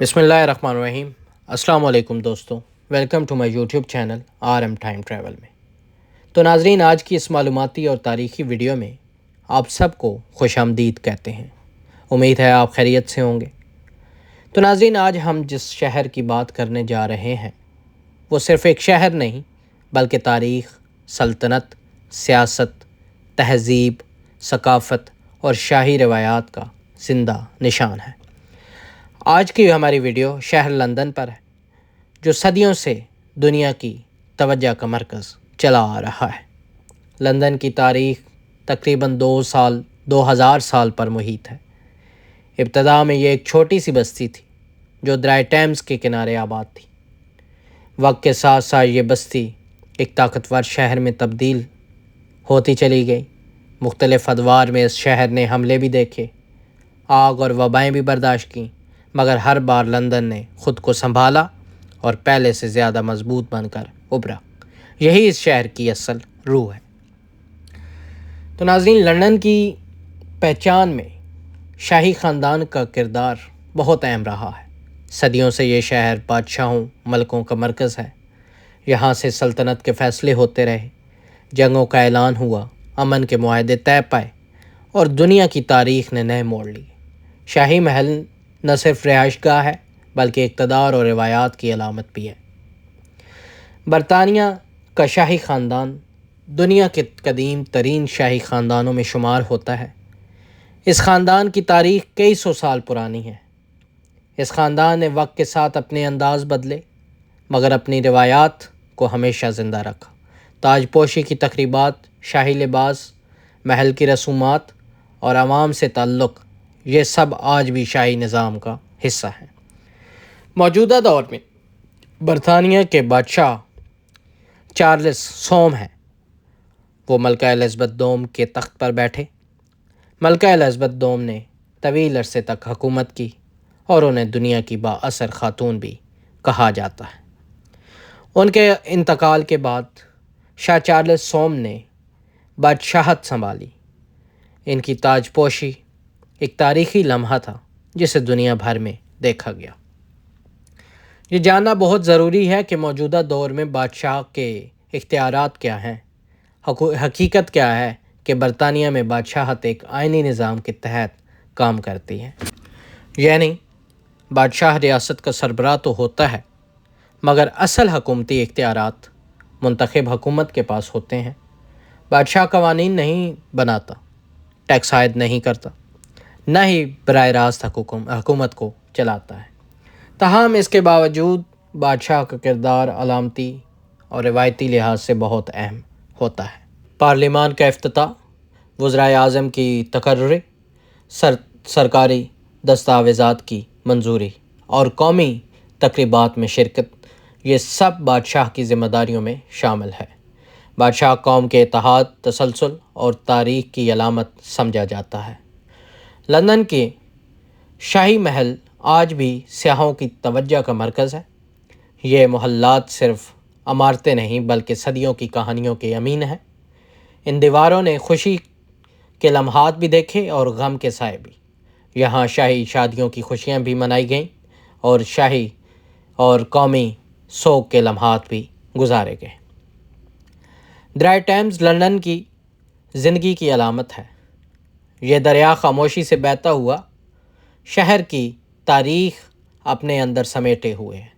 बिस्मिल्लाहिर्रहमानिर्रहीम। अस्सलाम वालेकुम दोस्तों, welcome to my YouTube channel RM time travel में। तो नाजरीन, आज की इस मालूमाती और तारीख़ी वीडियो में आप सबको खुशामदीद कहते हैं। उम्मीद है आप खैरियत से होंगे। तो नाजरीन, आज हम जिस शहर की बात करने जा रहे हैं वो सिर्फ़ एक शहर नहीं बल्कि तारीख़, सल्तनत, सियासत, तहज़ीब, सकाफ़त और शाही रवायात का ज़िंदा निशान है। आज की हमारी वीडियो शहर लंदन पर है, जो सदियों से दुनिया की तवज्जो का मरकज़ चला आ रहा है। लंदन की तारीख़ तकरीबन 2000 साल पर मुहित है। इब्तदा में ये एक छोटी सी बस्ती थी जो दरिया टेम्स के किनारे आबाद थी। वक्त के साथ साथ ये बस्ती एक ताकतवर शहर में तब्दील होती चली गई। मुख्तलिफ़ अदवार में इस शहर ने हमले भी देखे, आग और वबाएँ भी बर्दाश्त की, मगर हर बार लंदन ने ख़ुद को संभाला और पहले से ज़्यादा मजबूत बनकर उभरा। यही इस शहर की असल रूह है। तो नाज़रीन, लंदन की पहचान में शाही ख़ानदान का किरदार बहुत अहम रहा है। सदियों से ये शहर बादशाहों, मलकों का मरकज़ है। यहाँ से सल्तनत के फ़ैसले होते रहे, जंगों का ऐलान हुआ, अमन के मुआहदे तय पाए और दुनिया की तारीख़ ने नए मोड़ लिए। शाही महल न सिर्फ रिहाइशगाह है बल्कि इक़्तिदार और रिवायात की अलामत भी है। बरतानिया का शाही ख़ानदान दुनिया के कदीम तरीन शाही ख़ानदानों में शुमार होता है। इस ख़ानदान की तारीख़ कई सौ साल पुरानी है। इस ख़ानदान ने वक्त के साथ अपने अंदाज़ बदले मगर अपनी रिवायात को हमेशा ज़िंदा रखा। ताजपोशी की तकरीबात, शाही लिबास, महल की रसूमात और आवाम से ताल्लुक़, ये सब आज भी शाही निज़ाम का हिस्सा हैं। मौजूदा दौर में बरतानिया के बादशाह चार्ल्स सोम हैं। वो मलका एलिज़ाबेथ दोम के तख्त पर बैठे। मलका एलिज़ाबेथ दोम ने तवील अरसे तक हुकूमत की और उन्हें दुनिया की बाअसर खातून भी कहा जाता है। उनके इंतकाल के बाद शाह चार्ल्स सोम ने बादशाहत संभाली। इनकी ताजपोशी एक तारीख़ी लम्हा था जिसे दुनिया भर में देखा गया। ये जानना बहुत ज़रूरी है कि मौजूदा दौर में बादशाह के इख्तियारात क्या हैं। हकीकत क्या है कि बरतानिया में बादशाहत एक आइनी निज़ाम के तहत काम करती है। यानी बादशाह रियासत का सरबराह तो होता है मगर असल हुकूमती इख्तियारात मुंतखब हुकूमत के पास होते हैं। बादशाह कवानीन नहीं बनाता, टैक्स आयद नहीं करता, न ही बराह रास्त हुकूमत को चलाता है। ताहम इसके बावजूद बादशाह का किरदार अलामती और रिवायती लिहाज से बहुत अहम होता है। पार्लिमान का इफ्तिताह, वज़राए आज़म की तकर्री, सरकारी दस्तावेज़ात की मंजूरी और कौमी तकरीबात में शिरकत, ये सब बादशाह की ज़िम्मेदारियों में शामिल है। बादशाह कौम के इत्तेहाद, तसलसल और तारीख़ की अलामत समझा जाता है। लंदन के शाही महल आज भी सियाहों की तवज्जो का मरकज़ है। ये मोहल्लात सिर्फ़ इमारतें नहीं बल्कि सदियों की कहानियों के अमीन हैं। इन दीवारों ने खुशी के लम्हात भी देखे और गम के साए भी। यहाँ शाही शादियों की खुशियाँ भी मनाई गईं और शाही और कौमी सोग के लम्हात भी गुजारे गए। दरिया टेम्स लंदन की ज़िंदगी की अलामत है। यह दरिया खामोशी से बहता हुआ शहर की तारीख़ अपने अंदर समेटे हुए है।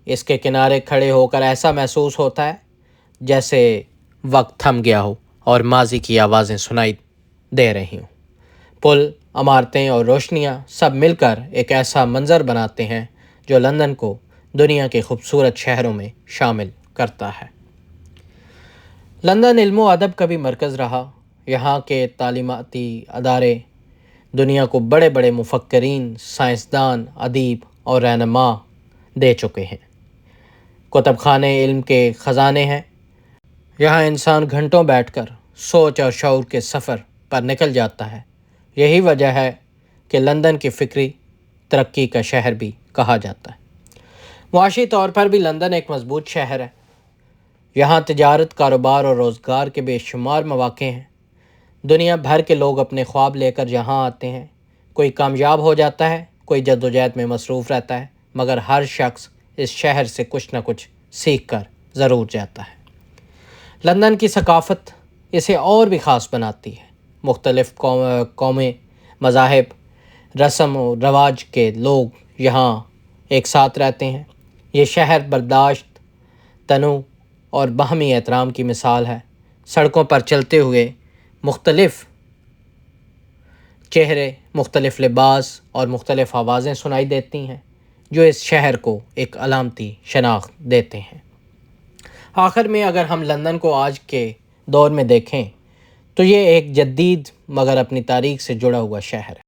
इसके किनारे खड़े होकर ऐसा महसूस होता है जैसे वक्त थम गया हो और माजी की आवाज़ें सुनाई दे रही हों। पुल, इमारतें और रोशनियाँ सब मिलकर एक ऐसा मंज़र बनाते हैं जो लंदन को दुनिया के खूबसूरत शहरों में शामिल करता है। लंदन इल्म व अदब का भी मरकज़ रहा। यहाँ के तालीमाती अदारे दुनिया को बड़े बड़े मुफक्किरीन, साइंसदान, अदीब और रहनुमा दे चुके हैं। कुतुब खाने इल्म के ख़जाने हैं। यहाँ इंसान घंटों बैठकर सोच और शऊर के सफ़र पर निकल जाता है। यही वजह है कि लंदन की फ़िक्री तरक्की का शहर भी कहा जाता है। मुआशी तौर पर भी लंदन एक मजबूत शहर है। यहाँ तिजारत, कारोबार और रोज़गार के बेशुमार मौक़े हैं। दुनिया भर के लोग अपने ख्वाब लेकर यहाँ आते हैं। कोई कामयाब हो जाता है کوئی جدوجہد میں مصروف رہتا ہے، مگر ہر شخص اس شہر سے کچھ نہ کچھ سیکھ کر ضرور جاتا ہے۔ لندن کی ثقافت اسے اور بھی خاص بناتی ہے۔ مختلف قومیں، مذاہب، رسم و رواج کے لوگ یہاں ایک ساتھ رہتے ہیں۔ یہ شہر برداشت، تنوع اور باہمی احترام کی مثال ہے۔ سڑکوں پر چلتے ہوئے مختلف چہرے، مختلف لباس اور مختلف آوازیں سنائی دیتی ہیں، جو اس شہر کو ایک علامتی شناخت دیتے ہیں۔ آخر میں اگر ہم لندن کو آج کے دور میں دیکھیں تو یہ ایک جدید مگر اپنی تاریخ سے جڑا ہوا شہر ہے۔